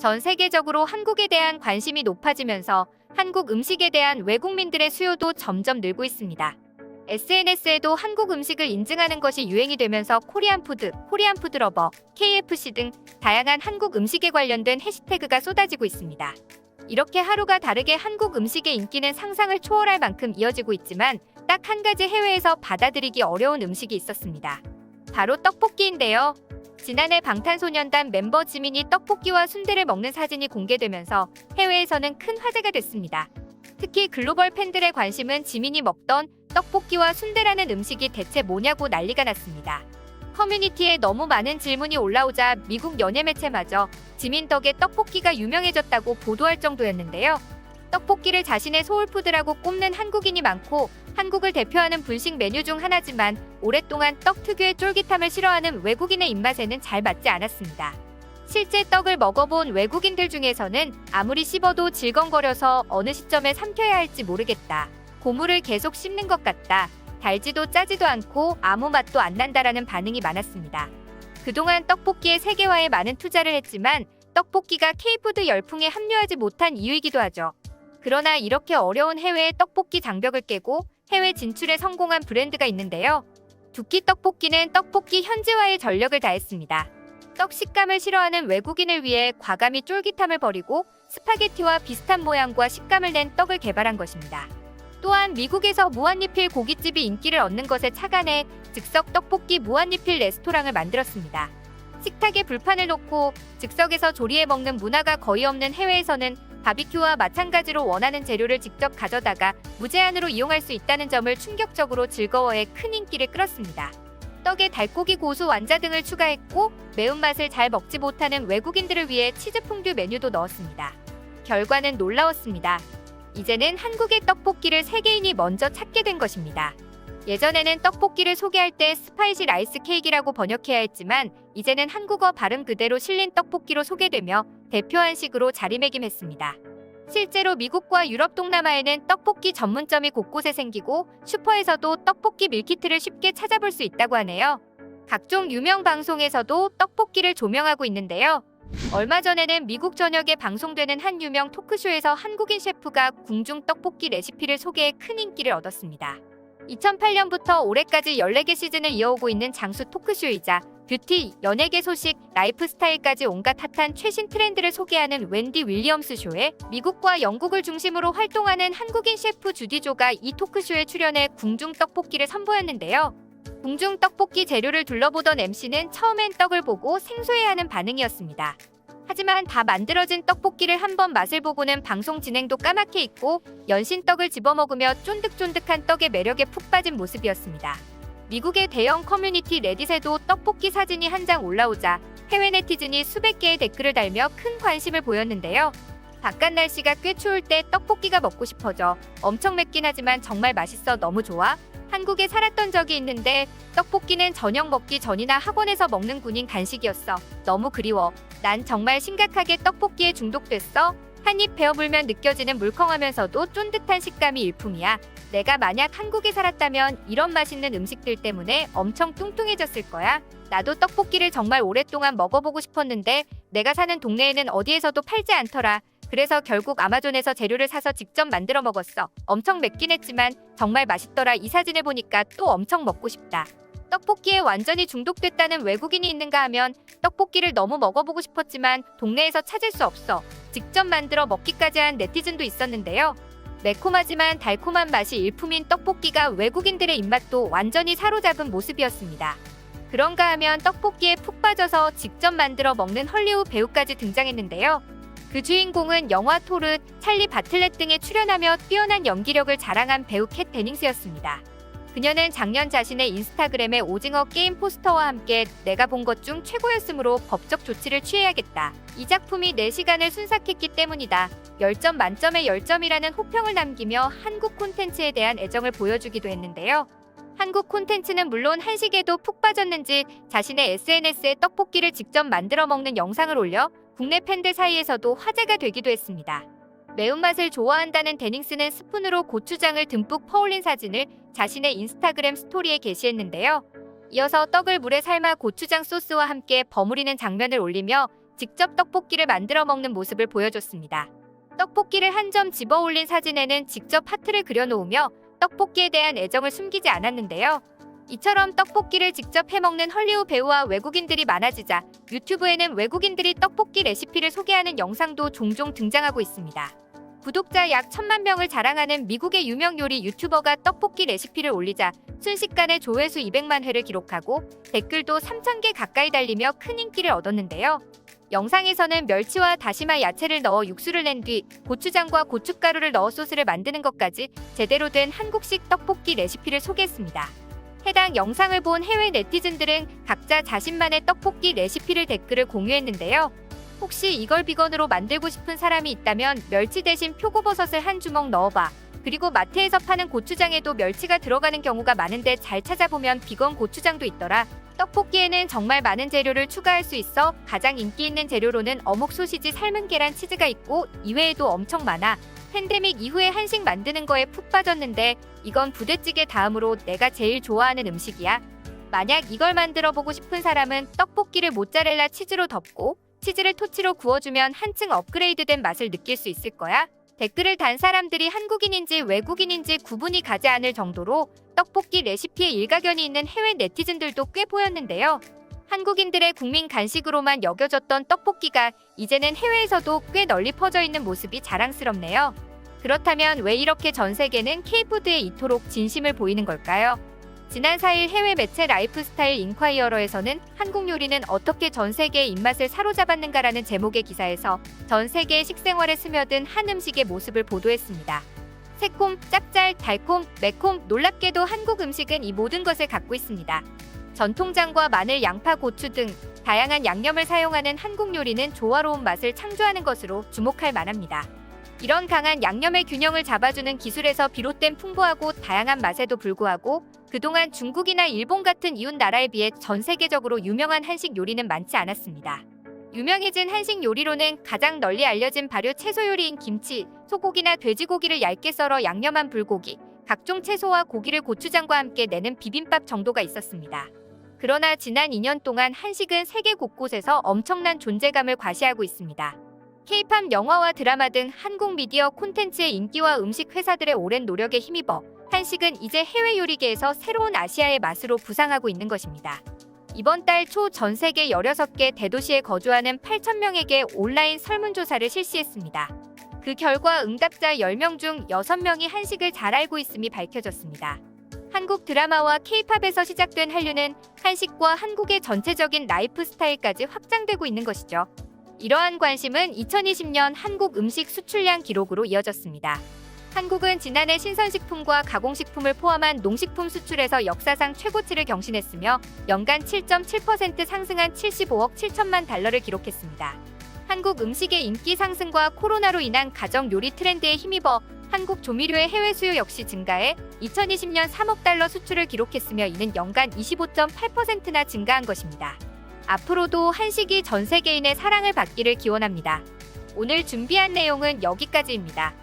전 세계적으로 한국에 대한 관심이 높아지면서 한국 음식에 대한 외국민들의 수요도 점점 늘고 있습니다. SNS에도 한국 음식을 인증하는 것이 유행이 되면서 코리안 푸드, 코리안 푸드러버, KFC 등 다양한 한국 음식에 관련된 해시태그가 쏟아지고 있습니다. 이렇게 하루가 다르게 한국 음식의 인기는 상상을 초월할 만큼 이어지고 있지만 딱 한 가지 해외에서 받아들이기 어려운 음식이 있었습니다. 바로 떡볶이인데요. 지난해 방탄소년단 멤버 지민이 떡볶이와 순대를 먹는 사진이 공개되면서 해외에서는 큰 화제가 됐습니다. 특히 글로벌 팬들의 관심은 지민이 먹던 떡볶이와 순대라는 음식이 대체 뭐냐고 난리가 났습니다. 커뮤니티에 너무 많은 질문이 올라오자 미국 연예 매체마저 지민 덕에 떡볶이가 유명해졌다고 보도할 정도였는데요. 떡볶이를 자신의 소울푸드라고 꼽는 한국인이 많고 한국을 대표하는 분식 메뉴 중 하나지만 오랫동안 떡 특유의 쫄깃함을 싫어하는 외국인의 입맛에는 잘 맞지 않았습니다. 실제 떡을 먹어본 외국인들 중에서는 아무리 씹어도 질겅거려서 어느 시점에 삼켜야 할지 모르겠다. 고물을 계속 씹는 것 같다. 달지도 짜지도 않고 아무 맛도 안 난다라는 반응이 많았습니다. 그동안 떡볶이의 세계화에 많은 투자를 했지만 떡볶이가 K푸드 열풍에 합류하지 못한 이유이기도 하죠. 그러나 이렇게 어려운 해외의 떡볶이 장벽을 깨고 해외 진출에 성공한 브랜드가 있는데요. 두끼 떡볶이는 떡볶이 현지화에 전력을 다했습니다. 떡 식감을 싫어하는 외국인을 위해 과감히 쫄깃함을 버리고 스파게티와 비슷한 모양과 식감을 낸 떡을 개발한 것입니다. 또한 미국에서 무한리필 고깃집이 인기를 얻는 것에 착안해 즉석 떡볶이 무한리필 레스토랑을 만들었습니다. 식탁에 불판을 놓고 즉석에서 조리해 먹는 문화가 거의 없는 해외에서는 바비큐와 마찬가지로 원하는 재료를 직접 가져다가 무제한으로 이용할 수 있다는 점을 충격적으로 즐거워해 큰 인기를 끌었습니다. 떡에 달고기 고수 완자 등을 추가했고 매운맛을 잘 먹지 못하는 외국인들을 위해 치즈 퐁듀 메뉴도 넣었습니다. 결과는 놀라웠습니다. 이제는 한국의 떡볶이를 세계인이 먼저 찾게 된 것입니다. 예전에는 떡볶이를 소개할 때 스파이시 라이스 케이크라고 번역해야 했지만 이제는 한국어 발음 그대로 실린 떡볶이로 소개되며 대표 한식으로 자리매김했습니다. 실제로 미국과 유럽 동남아에는 떡볶이 전문점이 곳곳에 생기고 슈퍼에서도 떡볶이 밀키트를 쉽게 찾아볼 수 있다고 하네요. 각종 유명 방송에서도 떡볶이를 조명하고 있는데요. 얼마 전에는 미국 전역에 방송되는 한 유명 토크쇼에서 한국인 셰프가 궁중 떡볶이 레시피를 소개해 큰 인기를 얻었습니다. 2008년부터 올해까지 14개 시즌을 이어오고 있는 장수 토크쇼이자 뷰티, 연예계 소식, 라이프스타일까지 온갖 핫한 최신 트렌드를 소개하는 웬디 윌리엄스 쇼에 미국과 영국을 중심으로 활동하는 한국인 셰프 주디조가 이 토크쇼에 출연해 궁중 떡볶이를 선보였는데요. 궁중 떡볶이 재료를 둘러보던 MC는 처음엔 떡을 보고 생소해하는 반응이었습니다. 하지만 다 만들어진 떡볶이를 한번 맛을 보고는 방송 진행도 까맣게 잊고 연신 떡을 집어먹으며 쫀득쫀득한 떡의 매력에 푹 빠진 모습이었습니다. 미국의 대형 커뮤니티 레딧에도 떡볶이 사진이 한 장 올라오자 해외 네티즌이 수백 개의 댓글을 달며 큰 관심을 보였는데요. 바깥 날씨가 꽤 추울 때 떡볶이가 먹고 싶어져. 엄청 맵긴 하지만 정말 맛있어. 너무 좋아. 한국에 살았던 적이 있는데 떡볶이는 저녁 먹기 전이나 학원에서 먹는 군인 간식이었어. 너무 그리워. 난 정말 심각하게 떡볶이에 중독됐어. 한 입 베어물면 느껴지는 물컹하면서도 쫀득한 식감이 일품이야. 내가 만약 한국에 살았다면 이런 맛있는 음식들 때문에 엄청 뚱뚱해졌을 거야. 나도 떡볶이를 정말 오랫동안 먹어보고 싶었는데 내가 사는 동네에는 어디에서도 팔지 않더라. 그래서 결국 아마존에서 재료를 사서 직접 만들어 먹었어. 엄청 맵긴 했지만 정말 맛있더라. 이 사진을 보니까 또 엄청 먹고 싶다. 떡볶이에 완전히 중독됐다는 외국인이 있는가 하면 떡볶이를 너무 먹어보고 싶었지만 동네에서 찾을 수 없어. 직접 만들어 먹기까지 한 네티즌도 있었는데요. 매콤하지만 달콤한 맛이 일품인 떡볶이가 외국인들의 입맛도 완전히 사로잡은 모습이었습니다. 그런가 하면 떡볶이에 푹 빠져서 직접 만들어 먹는 헐리우드 배우까지 등장했는데요. 그 주인공은 영화 토르, 찰리 바틀렛 등에 출연하며 뛰어난 연기력을 자랑한 배우 캣 데닝스였습니다. 그녀는 작년 자신의 인스타그램에 오징어 게임 포스터와 함께 내가 본 것 중 최고였으므로 법적 조치를 취해야겠다. 이 작품이 내 시간을 순삭했기 때문이다. 10점 만점에 10점이라는 호평을 남기며 한국 콘텐츠에 대한 애정을 보여주기도 했는데요. 한국 콘텐츠는 물론 한식에도 푹 빠졌는지 자신의 SNS에 떡볶이를 직접 만들어 먹는 영상을 올려 국내 팬들 사이에서도 화제가 되기도 했습니다. 매운맛을 좋아한다는 데닝스는 스푼으로 고추장을 듬뿍 퍼올린 사진을 자신의 인스타그램 스토리에 게시했는데요. 이어서 떡을 물에 삶아 고추장 소스와 함께 버무리는 장면을 올리며 직접 떡볶이를 만들어 먹는 모습을 보여줬습니다. 떡볶이를 한 점 집어 올린 사진에는 직접 하트를 그려놓으며 떡볶이에 대한 애정을 숨기지 않았는데요. 이처럼 떡볶이를 직접 해먹는 헐리우드 배우와 외국인들이 많아지자 유튜브에는 외국인들이 떡볶이 레시피를 소개하는 영상도 종종 등장하고 있습니다. 구독자 약 1000만 명을 자랑하는 미국의 유명 요리 유튜버가 떡볶이 레시피를 올리자 순식간에 조회수 200만 회를 기록하고 댓글도 3000개 가까이 달리며 큰 인기를 얻었는데요. 영상에서는 멸치와 다시마 야채를 넣어 육수를 낸 뒤 고추장과 고춧가루를 넣어 소스를 만드는 것까지 제대로 된 한국식 떡볶이 레시피를 소개했습니다. 해당 영상을 본 해외 네티즌들은 각자 자신만의 떡볶이 레시피를 댓글을 공유했는데요. 혹시 이걸 비건으로 만들고 싶은 사람이 있다면 멸치 대신 표고버섯을 한 주먹 넣어봐. 그리고 마트에서 파는 고추장에도 멸치가 들어가는 경우가 많은데 잘 찾아보면 비건 고추장도 있더라. 떡볶이에는 정말 많은 재료를 추가할 수 있어 가장 인기 있는 재료로는 어묵, 소시지, 삶은 계란, 치즈가 있고 이외에도 엄청 많아. 팬데믹 이후에 한식 만드는 거에 푹 빠졌는데 이건 부대찌개 다음으로 내가 제일 좋아하는 음식이야. 만약 이걸 만들어 보고 싶은 사람은 떡볶이를 모짜렐라 치즈로 덮고 치즈를 토치로 구워주면 한층 업그레이드된 맛을 느낄 수 있을 거야. 댓글을 단 사람들이 한국인인지 외국인인지 구분이 가지 않을 정도로 떡볶이 레시피에 일가견이 있는 해외 네티즌들도 꽤 보였는데요. 한국인들의 국민 간식으로만 여겨졌던 떡볶이가 이제는 해외에서도 꽤 널리 퍼져 있는 모습이 자랑스럽네요. 그렇다면 왜 이렇게 전 세계는 K푸드에 이토록 진심을 보이는 걸까요? 지난 4일 해외 매체 라이프스타일 인콰이어러에서는 한국 요리는 어떻게 전 세계의 입맛을 사로잡았는가라는 제목의 기사에서 전 세계의 식생활에 스며든 한 음식의 모습을 보도했습니다. 새콤, 짭짤, 달콤, 매콤, 놀랍게도 한국 음식은 이 모든 것을 갖고 있습니다. 전통장과 마늘, 양파, 고추 등 다양한 양념을 사용하는 한국 요리는 조화로운 맛을 창조하는 것으로 주목할 만합니다. 이런 강한 양념의 균형을 잡아주는 기술에서 비롯된 풍부하고 다양한 맛에도 불구하고 그동안 중국이나 일본 같은 이웃 나라에 비해 전 세계적으로 유명한 한식 요리는 많지 않았습니다. 유명해진 한식 요리로는 가장 널리 알려진 발효 채소 요리인 김치, 소고기나 돼지고기를 얇게 썰어 양념한 불고기, 각종 채소와 고기를 고추장과 함께 내는 비빔밥 정도가 있었습니다. 그러나 지난 2년 동안 한식은 세계 곳곳에서 엄청난 존재감을 과시하고 있습니다. K-팝 영화와 드라마 등 한국 미디어 콘텐츠의 인기와 음식 회사들의 오랜 노력에 힘입어 한식은 이제 해외 요리계에서 새로운 아시아의 맛으로 부상하고 있는 것입니다. 이번 달 초 전 세계 16개 대도시에 거주하는 8,000명에게 온라인 설문조사를 실시했습니다. 그 결과 응답자 10명 중 6명이 한식을 잘 알고 있음이 밝혀졌습니다. 한국 드라마와 K-팝에서 시작된 한류는 한식과 한국의 전체적인 라이프 스타일까지 확장되고 있는 것이죠. 이러한 관심은 2020년 한국 음식 수출량 기록으로 이어졌습니다. 한국은 지난해 신선식품과 가공식품을 포함한 농식품 수출에서 역사상 최고치를 경신했으며 연간 7.7% 상승한 75억 7천만 달러를 기록했습니다. 한국 음식의 인기 상승과 코로나로 인한 가정 요리 트렌드에 힘입어 한국 조미료의 해외 수요 역시 증가해 2020년 3억 달러 수출을 기록했으며 이는 연간 25.8%나 증가한 것입니다. 앞으로도 한식이 전 세계인의 사랑을 받기를 기원합니다. 오늘 준비한 내용은 여기까지입니다.